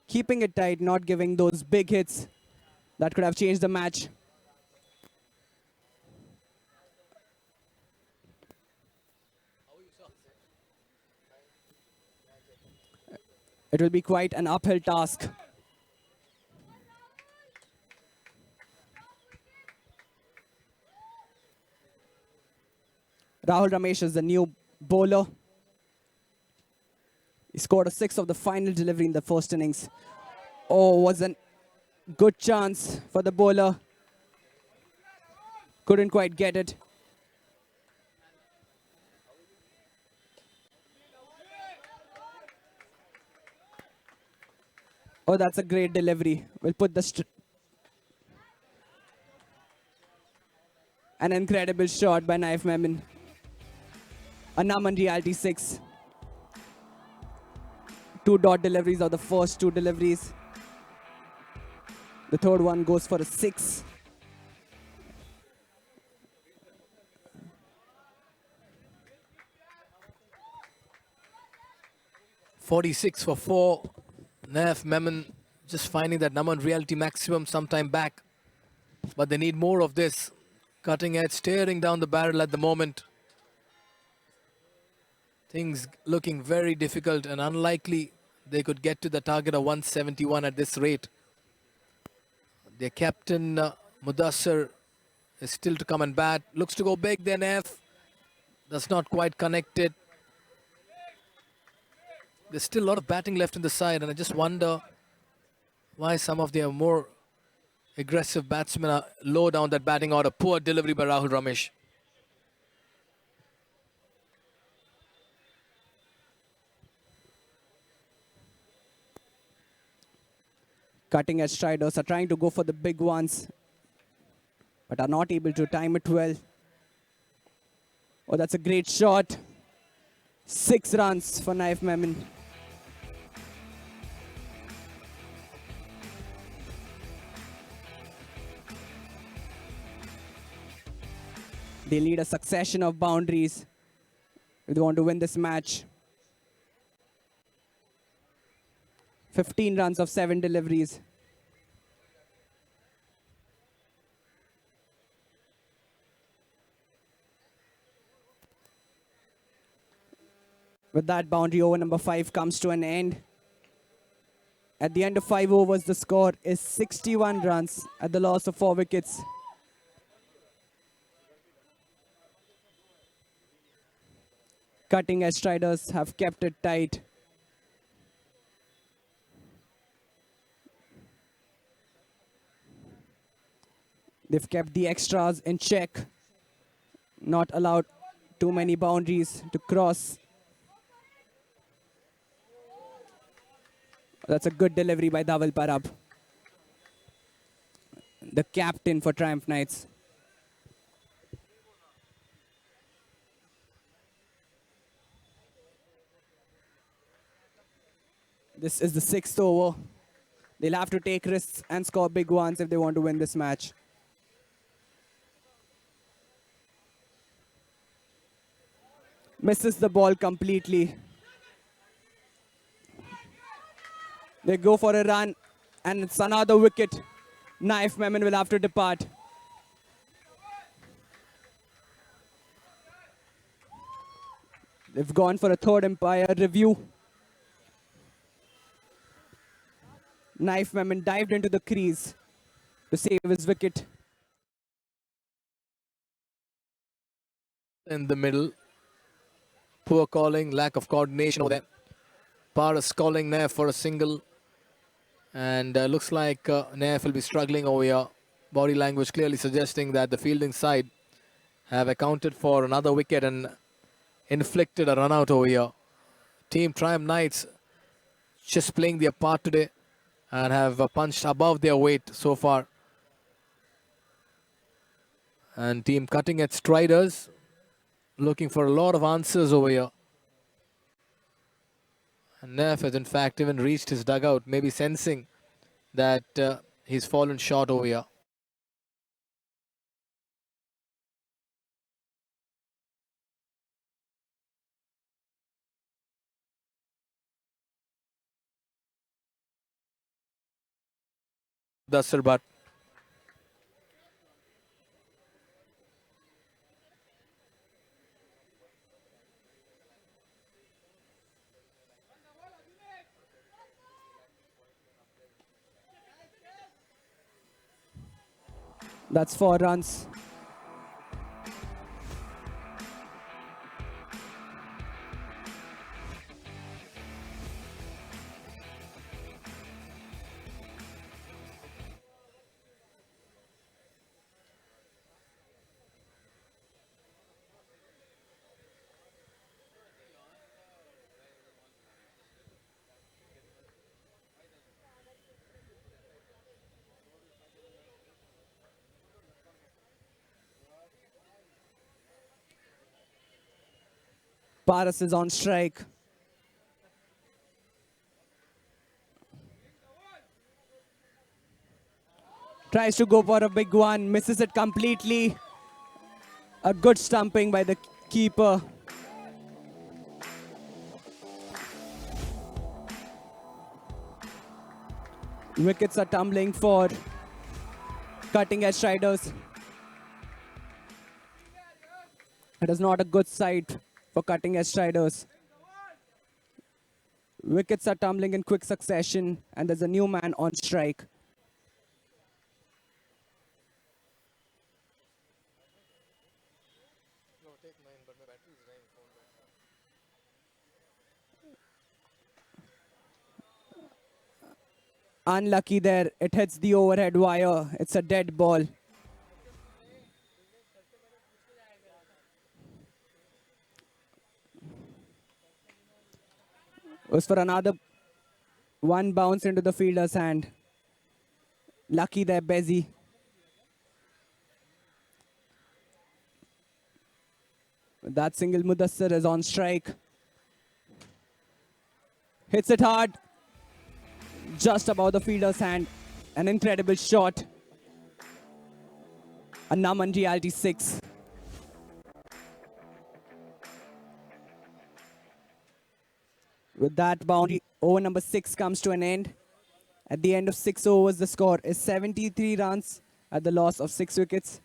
Keeping it tight, not giving those big hits that could have changed the match. It will be quite an uphill task. Rahul Ramesh is the new bowler. He scored a 6 of the final delivery in the first innings. Oh, was a good chance for the bowler. Couldn't quite get it. Oh, that's a great delivery. We'll put the an incredible shot by Naif Memon. A Naman Reality 6. 2 dot deliveries of the first 2 deliveries. The third one goes for a 6. .46 for 4. Naif Memon just finding that Naman reality maximum sometime back. But they need more of this. Cutting edge, staring down the barrel at the moment. Things looking very difficult and unlikely they could get to the target of 171 at this rate. Their captain, Mudassar, is still to come and bat. Looks to go big, then F. Does not quite connect it. There's still a lot of batting left in the side, and I just wonder why some of their more aggressive batsmen are low down that batting order. Poor delivery by Rahul Ramesh. Cutting edge striders are trying to go for the big ones, but are not able to time it well. Oh, that's a great shot. 6 runs for Naif Memon. They lead a succession of boundaries if they want to win this match. 15 runs of 7 deliveries. With that boundary, over number 5 comes to an end. At the end of 5 overs, the score is 61 runs at the loss of 4 wickets. Cutting edge striders have kept it tight. They've kept the extras in check, not allowed too many boundaries to cross. That's a good delivery by Dhaval Parab, the captain for Triumph Knights. This is the 6th over. They'll have to take risks and score big ones if they want to win this match. Misses the ball completely. They go for a run, and it's another wicket. Naif Memon will have to depart. They've gone for a third umpire review. Naif Memon dived into the crease to save his wicket. In the middle. Poor calling, lack of coordination over there. Paras calling Naif for a single. And looks like Naif will be struggling over here. Body language clearly suggesting that the fielding side have accounted for another wicket and inflicted a run out over here. Team Triumph Knights just playing their part today and have punched above their weight so far. And team Cutting Edge Striders looking for a lot of answers over here. And Naif has in fact even reached his dugout, maybe sensing that he's fallen short over here. Dasar Bhatt. That's 4 runs. Paras is on strike. Tries to go for a big one, misses it completely. A good stumping by the keeper. Wickets are tumbling for Cutting Edge Striders. It is not a good sight for Cutting Edge Striders. Wickets are tumbling in quick succession, and there's a new man on strike. Unlucky there. It hits the overhead wire. It's a dead ball. It was for another one bounce into the fielder's hand. Lucky there, Bezzy. That single, Mudassir is on strike. Hits it hard. Just above the fielder's hand. An incredible shot. A Naman Reality 6. With that boundary, Over number 6 comes to an end. At the end of 6 overs, the score is 73 runs at the loss of 6 wickets.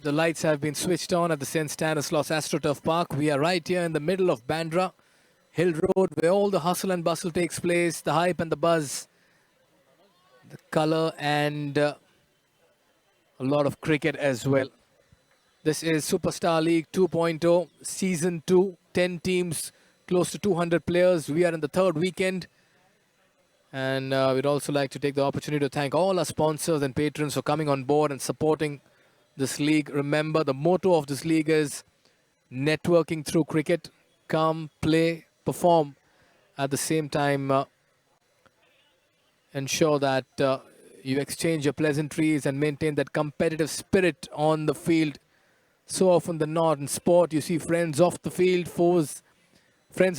The lights have been switched on at the St. Stanislaus AstroTurf Park. We are right here in the middle of Bandra Hill Road, where all the hustle and bustle takes place, the hype and the buzz, the color, and a lot of cricket as well. This is Superstar League 2.0, Season 2, 10 teams, close to 200 players. We are in the third weekend. And we'd also like to take the opportunity to thank all our sponsors and patrons for coming on board and supporting this league. Remember, the motto of this league is networking through cricket. Come, play, perform. At the same time, ensure that you exchange your pleasantries and maintain that competitive spirit on the field. So often than not in sport, you see friends off the field, friends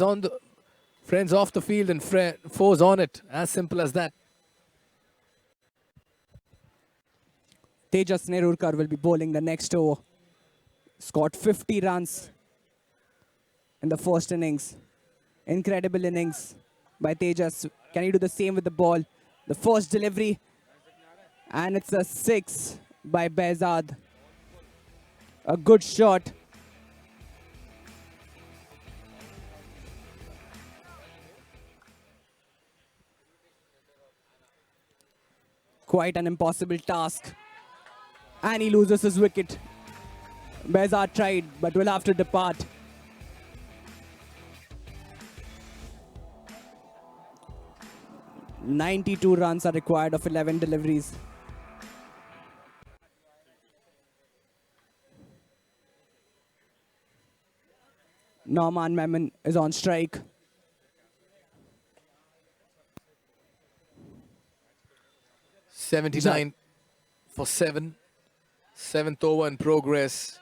off the field and foes on it. As simple as that. Tejas Nerurkar will be bowling the next over. Scored 50 runs in the first innings. Incredible innings by Tejas. Can he do the same with the ball? The first delivery. And it's a 6 by Behzad. A good shot. Quite an impossible task. And he loses his wicket. Behzad tried, but will have to depart. "92 runs are required of 11 deliveries. Norman Memon is on strike. "79 for 7. 7th over in progress.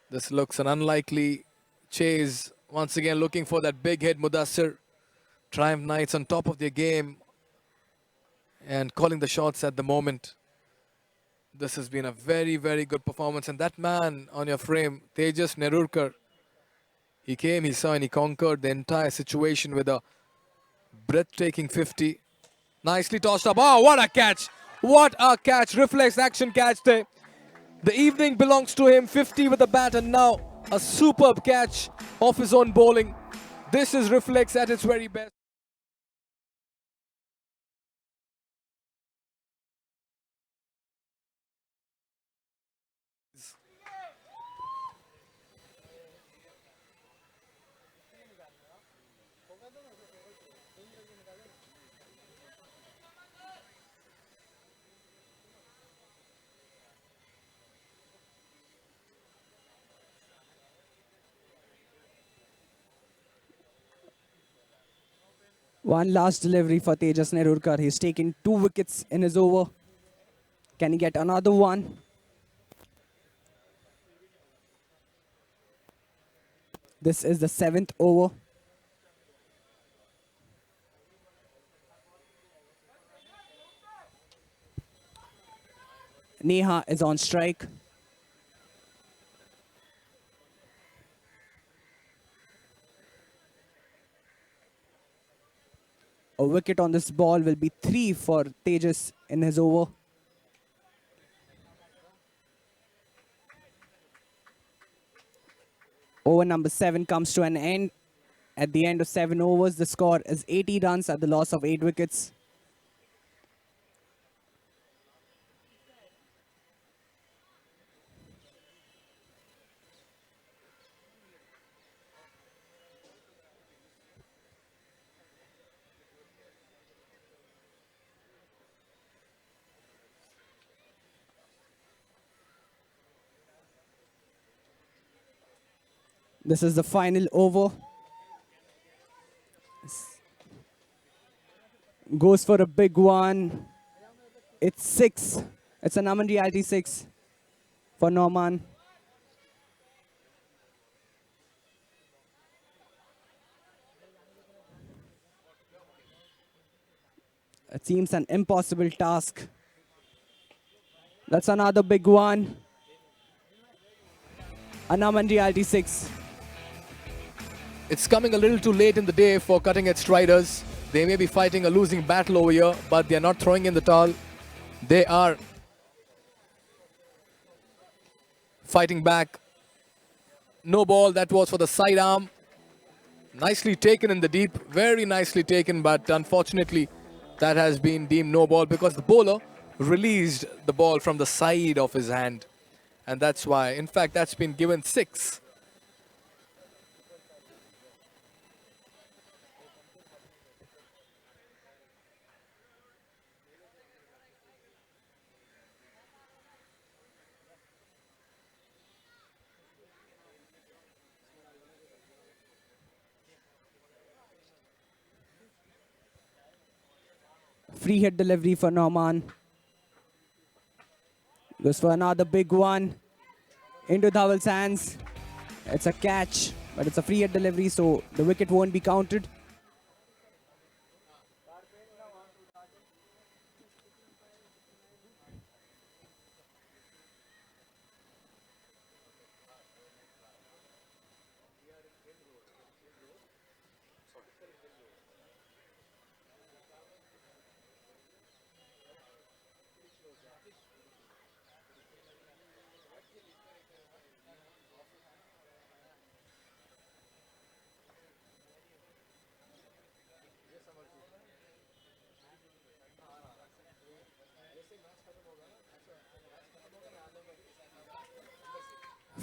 This looks an unlikely chase. Once again, looking for that big hit, Mudassir. Triumph Knights on top of their game and calling the shots at the moment. This has been a very, very good performance. And that man on your frame, Tejas Nerurkar, he came, he saw, and he conquered the entire situation with a breathtaking 50. Nicely tossed up. Oh, what a catch! What a catch! Reflex action catch there. The evening belongs to him. 50 with the bat, and now a superb catch off his own bowling. This is reflex at its very best. One last delivery for Tejas Nerurkar. He's taken 2 wickets in his over. Can he get another one? This is the 7th over. Neha is on strike. A wicket on this ball will be 3 for Tejas in his over. Over number 7 comes to an end. At the end of 7 overs, the score is 80 runs at the loss of 8 wickets. This is the final over. Goes for a big one. It's 6. It's an Aman Reality 6 for Norman. It seems an impossible task. That's another big one. An Aman Reality 6. It's coming a little too late in the day for cutting edge striders. They may be fighting a losing battle over here, but they're not throwing in the towel. They are fighting back. No ball, that was for the sidearm. Nicely taken in the deep, very nicely taken, but unfortunately that has been deemed no ball because the bowler released the ball from the side of his hand. And that's why, in fact, that's been given 6. Free hit delivery for Norman. Goes for another big one. Into Dhawal's hands. It's a catch, but it's a free hit delivery, so the wicket won't be counted.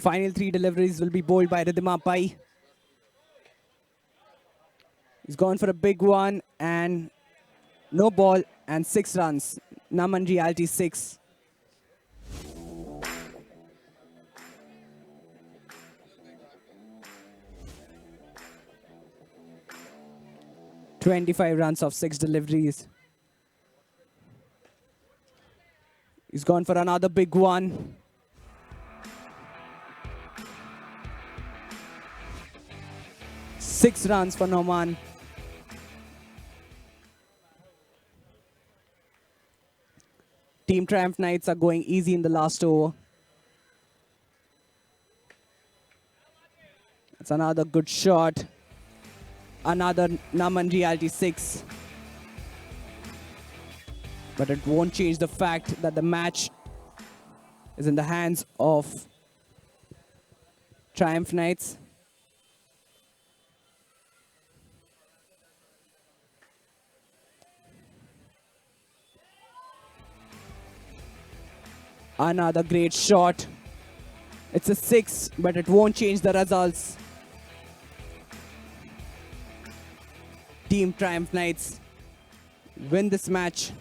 Final 3 deliveries will be bowled by Ridhima Pai. He's gone for a big one and no ball and 6 runs. Naman Reality 6. "25 runs of 6 deliveries. He's gone for another big one. Six runs for Norman. Team Triumph Knights are going easy in the last over. It's another good shot. Another Naman Reality 6. But it won't change the fact that the match is in the hands of Triumph Knights. Another great shot. It's a 6, but it won't change the results. Team Triumph Knights win this match.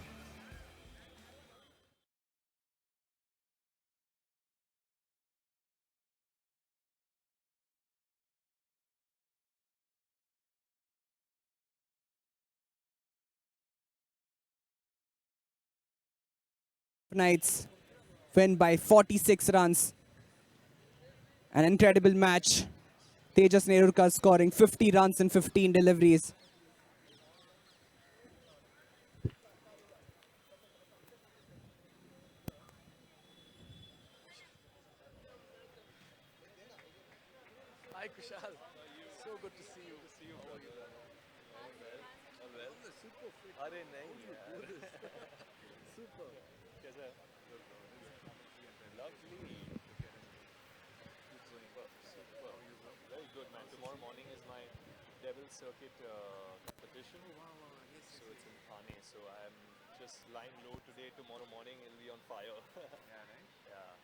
Knights win by 46 runs. An incredible match. Tejas Nerurkar scoring 50 runs in 15 deliveries. Hi Kushal, so good to see you. How are you? अरे नहीं यार super कैसा है lovely super very good man tomorrow morning is my devil circuit competition so it's in Thane so I'm just lying low today tomorrow morning it'll be on fire yeah right yeah